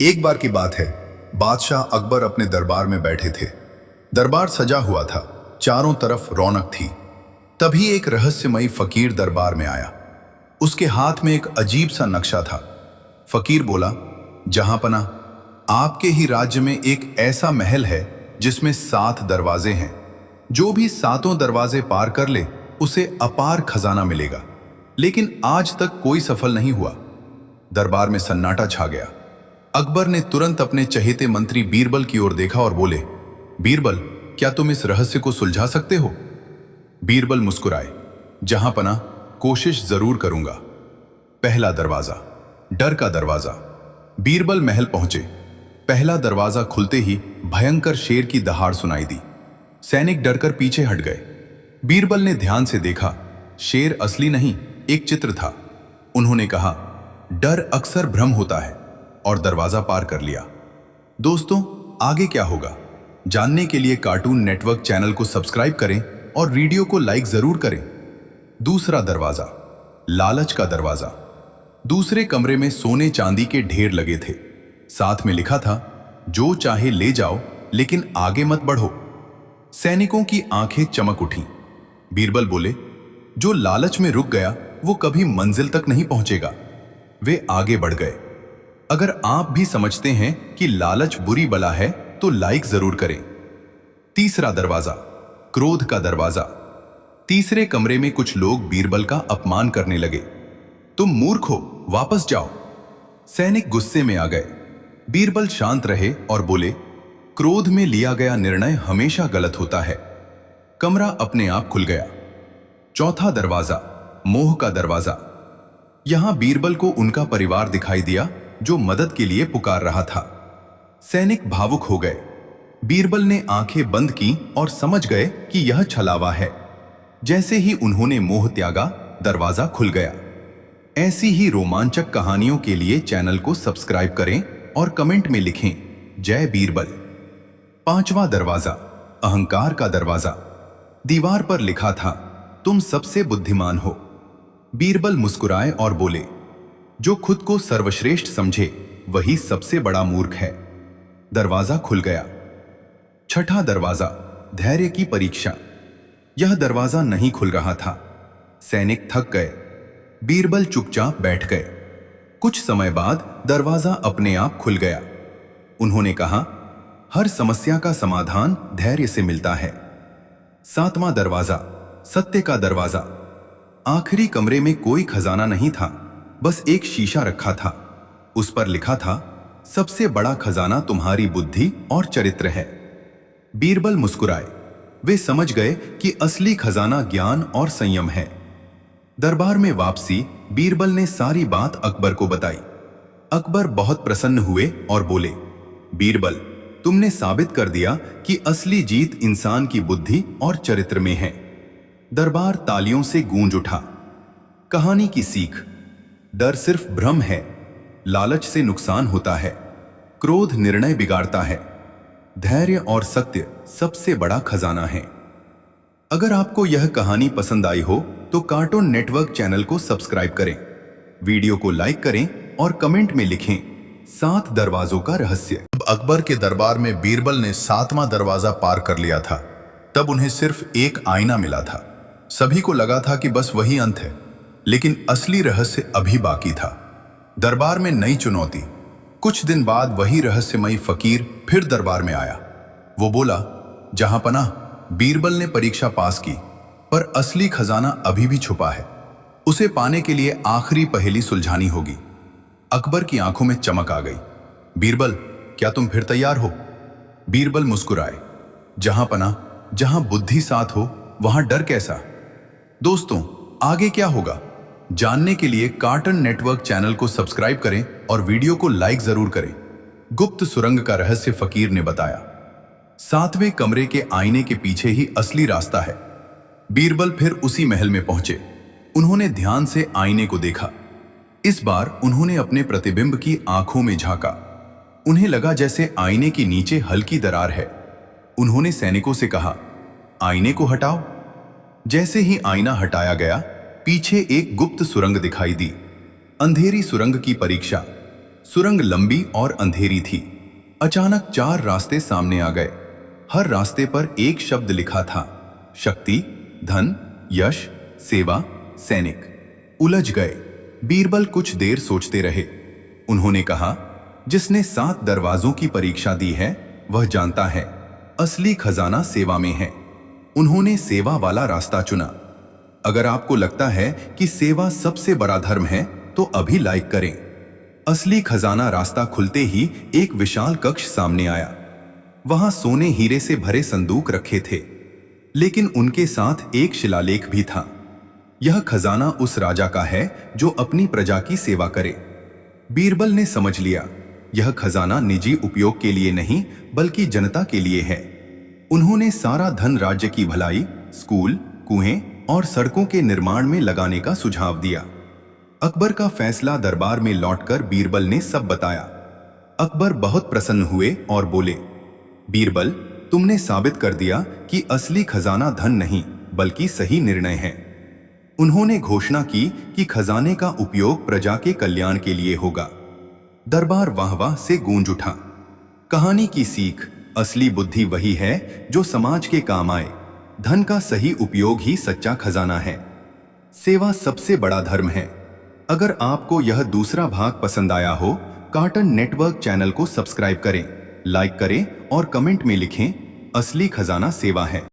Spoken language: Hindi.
एक बार की बात है, बादशाह अकबर अपने दरबार में बैठे थे। दरबार सजा हुआ था, चारों तरफ रौनक थी। तभी एक रहस्यमयी फकीर दरबार में आया। उसके हाथ में एक अजीब सा नक्शा था। फकीर बोला, जहांपना, आपके ही राज्य में एक ऐसा महल है जिसमें 7 दरवाजे हैं। जो भी 7 दरवाजे पार कर ले उसे अपार खजाना मिलेगा। लेकिन आज तक कोई सफल नहीं हुआ। दरबार में सन्नाटा छा गया। अकबर ने तुरंत अपने चहेते मंत्री बीरबल की ओर देखा और बोले, बीरबल, क्या तुम इस रहस्य को सुलझा सकते हो? बीरबल मुस्कुराए, जहांपना, कोशिश जरूर करूंगा। पहला दरवाजा, डर का दरवाजा। बीरबल महल पहुंचे। पहला दरवाजा खुलते ही भयंकर शेर की दहाड़ सुनाई दी। सैनिक डरकर पीछे हट गए। बीरबल ने ध्यान से देखा, शेर असली नहीं, एक चित्र था। उन्होंने कहा, डर अक्सर भ्रम होता है, और दरवाजा पार कर लिया। दोस्तों, आगे क्या होगा जानने के लिए कार्टून नेटवर्क चैनल को सब्सक्राइब करें और वीडियो को लाइक जरूर करें। दूसरा दरवाजा, लालच का दरवाजा। दूसरे कमरे में सोने चांदी के ढेर लगे थे। साथ में लिखा था, जो चाहे ले जाओ, लेकिन आगे मत बढ़ो। सैनिकों की आंखें चमक उठी। बीरबल बोले, जो लालच में रुक गया वो कभी मंजिल तक नहीं पहुंचेगा। वे आगे बढ़ गए। अगर आप भी समझते हैं कि लालच बुरी बला है तो लाइक जरूर करें। तीसरा दरवाजा, क्रोध का दरवाजा। तीसरे कमरे में कुछ लोग बीरबल का अपमान करने लगे। तुम मूर्ख हो, वापस जाओ। सैनिक गुस्से में आ गए। बीरबल शांत रहे और बोले, क्रोध में लिया गया निर्णय हमेशा गलत होता है। कमरा अपने आप खुल गया। चौथा दरवाजा, मोह का दरवाजा। यहां बीरबल को उनका परिवार दिखाई दिया जो मदद के लिए पुकार रहा था। सैनिक भावुक हो गए। बीरबल ने आंखें बंद की और समझ गए कि यह छलावा है। जैसे ही उन्होंने मोह त्यागा, दरवाजा खुल गया। ऐसी ही रोमांचक कहानियों के लिए चैनल को सब्सक्राइब करें और कमेंट में लिखें, जय बीरबल। पांचवा दरवाजा, अहंकार का दरवाजा। दीवार पर लिखा था, तुम सबसे बुद्धिमान हो। बीरबल मुस्कुराए और बोले, जो खुद को सर्वश्रेष्ठ समझे वही सबसे बड़ा मूर्ख है। दरवाजा खुल गया। छठा दरवाजा, धैर्य की परीक्षा। यह दरवाजा नहीं खुल रहा था। सैनिक थक गए। बीरबल चुपचाप बैठ गए। कुछ समय बाद दरवाजा अपने आप खुल गया। उन्होंने कहा, हर समस्या का समाधान धैर्य से मिलता है। सातवां दरवाजा, सत्य का दरवाजा। आखिरी कमरे में कोई खजाना नहीं था, बस एक शीशा रखा था। उस पर लिखा था, सबसे बड़ा खजाना तुम्हारी बुद्धि और चरित्र है। बीरबल मुस्कुराए। वे समझ गए कि असली खजाना ज्ञान और संयम है। दरबार में वापसी, बीरबल ने सारी बात अकबर को बताई। अकबर बहुत प्रसन्न हुए और बोले, बीरबल, तुमने साबित कर दिया कि असली जीत इंसान की बुद्धि और चरित्र में है। दरबार तालियों से गूंज उठा। कहानी की सीख, डर सिर्फ भ्रम है। लालच से नुकसान होता है। क्रोध निर्णय बिगाड़ता है। धैर्य और सत्य सबसे बड़ा खजाना है। अगर आपको यह कहानी पसंद आई हो तो कार्टून नेटवर्क चैनल को सब्सक्राइब करें, वीडियो को लाइक करें और कमेंट में लिखें, 7 दरवाजों का रहस्य। जब अकबर के दरबार में बीरबल ने 7वां दरवाजा पार कर लिया था, तब उन्हें सिर्फ एक आईना मिला था। सभी को लगा था कि बस वही अंत है, लेकिन असली रहस्य अभी बाकी था। दरबार में नई चुनौती। कुछ दिन बाद वही रहस्यमयी फकीर फिर दरबार में आया। वो बोला, जहांपनाह, बीरबल ने परीक्षा पास की, पर असली खजाना अभी भी छुपा है। उसे पाने के लिए आखिरी पहेली सुलझानी होगी। अकबर की आंखों में चमक आ गई। बीरबल, क्या तुम फिर तैयार हो? बीरबल मुस्कुराए, जहांपनाह, जहां बुद्धि साथ हो वहां डर कैसा। दोस्तों, आगे क्या होगा जानने के लिए कार्टून नेटवर्क चैनल को सब्सक्राइब करें और वीडियो को लाइक जरूर करें। गुप्त सुरंग का रहस्य फकीर ने बताया। 7वें कमरे के आईने के पीछे ही असली रास्ता है। बीरबल फिर उसी महल में पहुंचे। उन्होंने ध्यान से आईने को देखा। इस बार उन्होंने अपने प्रतिबिंब की आंखों में झांका। उन्हें लगा जैसे आईने के नीचे हल्की दरार है। उन्होंने सैनिकों से कहा, आईने को हटाओ। जैसे ही आईना हटाया गया, पीछे एक गुप्त सुरंग दिखाई दी। अंधेरी सुरंग की परीक्षा। सुरंग लंबी और अंधेरी थी। अचानक 4 रास्ते सामने आ गए। हर रास्ते पर एक शब्द लिखा था, शक्ति, धन, यश, सेवा, सैनिक। उलझ गए। बीरबल कुछ देर सोचते रहे। उन्होंने कहा, जिसने 7 दरवाजों की परीक्षा दी है वह जानता है असली खजाना सेवा में है। उन्होंने सेवा वाला रास्ता चुना। अगर आपको लगता है कि सेवा सबसे बड़ा धर्म है तो अभी लाइक करें। असली खजाना रास्ता खुलते ही एक विशाल कक्ष सामने आया। वहां सोने हीरे से भरे संदूक रखे थे, लेकिन उनके साथ एक शिलालेख भी था। यह खजाना उस राजा का है जो अपनी प्रजा की सेवा करे। बीरबल ने समझ लिया, यह खजाना निजी उपयोग के लिए नहीं बल्कि जनता के लिए है। उन्होंने सारा धन राज्य की भलाई, स्कूल, कुएं और सड़कों के निर्माण में लगाने का सुझाव दिया। अकबर का फैसला दरबार में लौटकर बीरबल ने सब बताया। अकबर बहुत प्रसन्न हुए और बोले, बीरबल, तुमने साबित कर दिया कि असली खजाना धन नहीं बल्कि सही निर्णय है। उन्होंने घोषणा की कि खजाने का उपयोग प्रजा के कल्याण के लिए होगा। दरबार वाह-वाह से गूंज उठा। कहानी की सीख, असली बुद्धि वही है जो समाज के काम आए। धन का सही उपयोग ही सच्चा खजाना है। सेवा सबसे बड़ा धर्म है। अगर आपको यह दूसरा भाग पसंद आया हो, कार्टन नेटवर्क चैनल को सब्सक्राइब करें, लाइक करें और कमेंट में लिखें, असली खजाना सेवा है।